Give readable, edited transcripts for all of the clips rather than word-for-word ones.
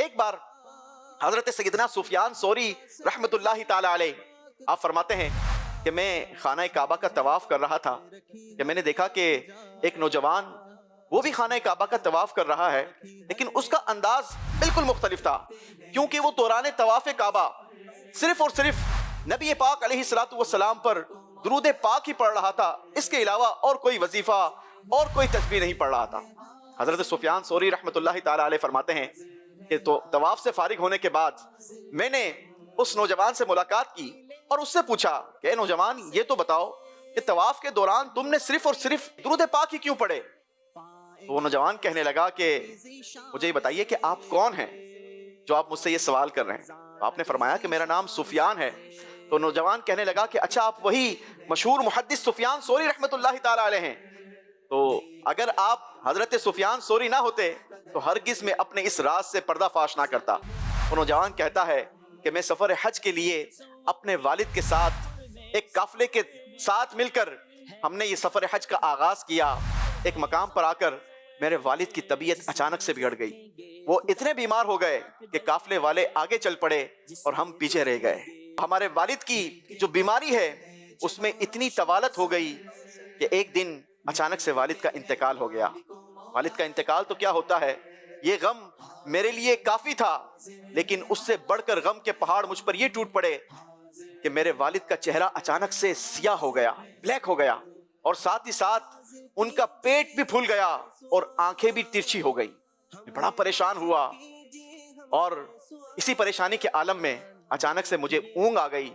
ایک بار حضرت سیدنا سفیان ثوری رحمت اللہ تعالی علیہ آپ فرماتے ہیں کہ میں خانہ کعبہ کا طواف کر رہا تھا کہ میں نے دیکھا کہ ایک نوجوان وہ بھی خانہ کعبہ کا طواف کر رہا ہے، لیکن اس کا انداز بالکل مختلف تھا، کیونکہ وہ دوران طواف کعبہ صرف اور صرف نبی پاک علیہ الصلوۃ والسلام پر درود پاک ہی پڑھ رہا تھا، اس کے علاوہ اور کوئی وظیفہ اور کوئی تسبیح نہیں پڑھ رہا تھا۔ حضرت سفیان ثوری رحمت اللہ تعالی علیہ فرماتے ہیں کہ تو طواف سے فارغ ہونے کے بعد میں نے اس نوجوان سے ملاقات کی اور اس سے پوچھا کہ اے نوجوان، یہ تو بتاؤ کہ طواف کے دوران تم نے صرف اور صرف درود پاک ہی کیوں پڑھے؟ تو وہ نوجوان کہنے لگا کہ مجھے یہ بتائیے کہ آپ کون ہیں جو آپ مجھ سے یہ سوال کر رہے ہیں؟ تو آپ نے فرمایا کہ میرا نام سفیان ہے۔ تو نوجوان کہنے لگا کہ اچھا، آپ وہی مشہور محدث سفیان ثوری رحمت اللہ تعالی علیہ ہیں؟ تو اگر آپ حضرت سفیان ثوری نہ ہوتے تو ہرگز میں اپنے اس راز سے پردہ فاش نہ کرتا۔ وہ نوجوان کہتا ہے کہ میں سفر حج کے لیے اپنے والد کے ساتھ ایک قافلے کے ساتھ مل کر ہم نے یہ سفر حج کا آغاز کیا۔ ایک مقام پر آ کر میرے والد کی طبیعت اچانک سے بگڑ گئی، وہ اتنے بیمار ہو گئے کہ قافلے والے آگے چل پڑے اور ہم پیچھے رہ گئے۔ ہمارے والد کی جو بیماری ہے اس میں اتنی طوالت ہو گئی کہ ایک دن اچانک سے والد کا انتقال ہو گیا۔ والد کا انتقال تو کیا ہوتا ہے، یہ غم میرے لیے کافی تھا، لیکن اس سے بڑھ کر غم کے پہاڑ مجھ پر یہ ٹوٹ پڑے کہ میرے والد کا چہرہ اچانک سے سیاہ ہو گیا، بلیک ہو گیا، اور ساتھ ہی ساتھ ان کا پیٹ بھی پھول گیا اور آنکھیں بھی ترچھی ہو گئی۔ میں بڑا پریشان ہوا اور اسی پریشانی کے عالم میں اچانک سے مجھے اونگ آ گئی،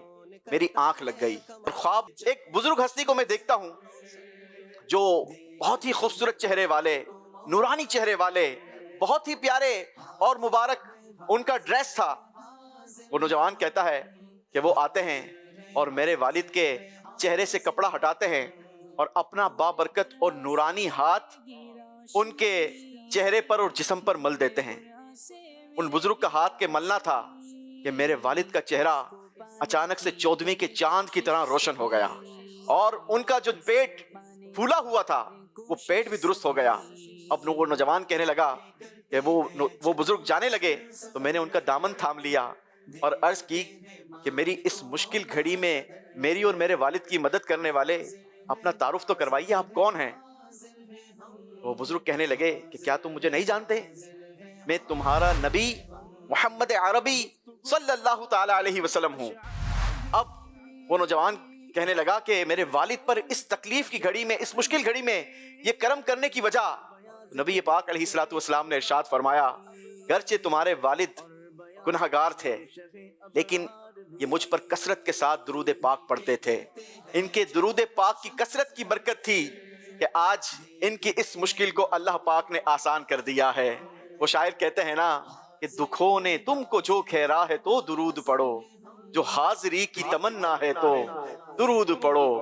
میری آنکھ لگ گئی اور خواب ایک بزرگ ہستی کو میں دیکھتا ہوں جو بہت ہی خوبصورت چہرے والے، نورانی چہرے والے، بہت ہی پیارے اور مبارک ان کا ڈریس تھا۔ وہ نوجوان کہتا ہے کہ وہ آتے ہیں اور میرے والد کے چہرے سے کپڑا ہٹاتے ہیں اور اپنا بابرکت اور نورانی ہاتھ ان کے چہرے پر اور جسم پر مل دیتے ہیں۔ ان بزرگ کا ہاتھ کے ملنا تھا کہ میرے والد کا چہرہ اچانک سے 14ویں کے چاند کی طرح روشن ہو گیا اور ان کا جو پیٹ پھولا ہوا تھا وہ پیٹ بھی درست ہو گیا۔ اب وہ نوجوان کہنے لگا کہ وہ بزرگ جانے لگے تو میں نے ان کا دامن تھام لیا اور عرض کی کہ میری اس مشکل گھڑی میں میری اور میرے والد کی مدد کرنے والے، اپنا تعارف تو کروائیے، آپ کون ہیں؟ وہ بزرگ کہنے لگے کہ کیا تم مجھے نہیں جانتے؟ میں تمہارا نبی محمد عربی صلی اللہ تعالی علیہ وسلم ہوں۔ اب وہ نوجوان کہنے لگا کہ میرے والد پر اس تکلیف کی گھڑی میں، اس مشکل گھڑی میں یہ کرم کرنے کی وجہ، نبی پاک علیہ الصلوۃ والسلام نے ارشاد فرمایا، گرچہ تمہارے والد گنہگار تھے لیکن یہ مجھ پر کثرت کے ساتھ درود پاک پڑھتے تھے، ان کے درود پاک کی کثرت کی برکت تھی کہ آج ان کی اس مشکل کو اللہ پاک نے آسان کر دیا ہے۔ وہ شاعر کہتے ہیں نا کہ دکھوں نے تم کو جو گھیرا ہے تو درود پڑھو، جو حاضری کی تمنا ہے تو درود پڑھو۔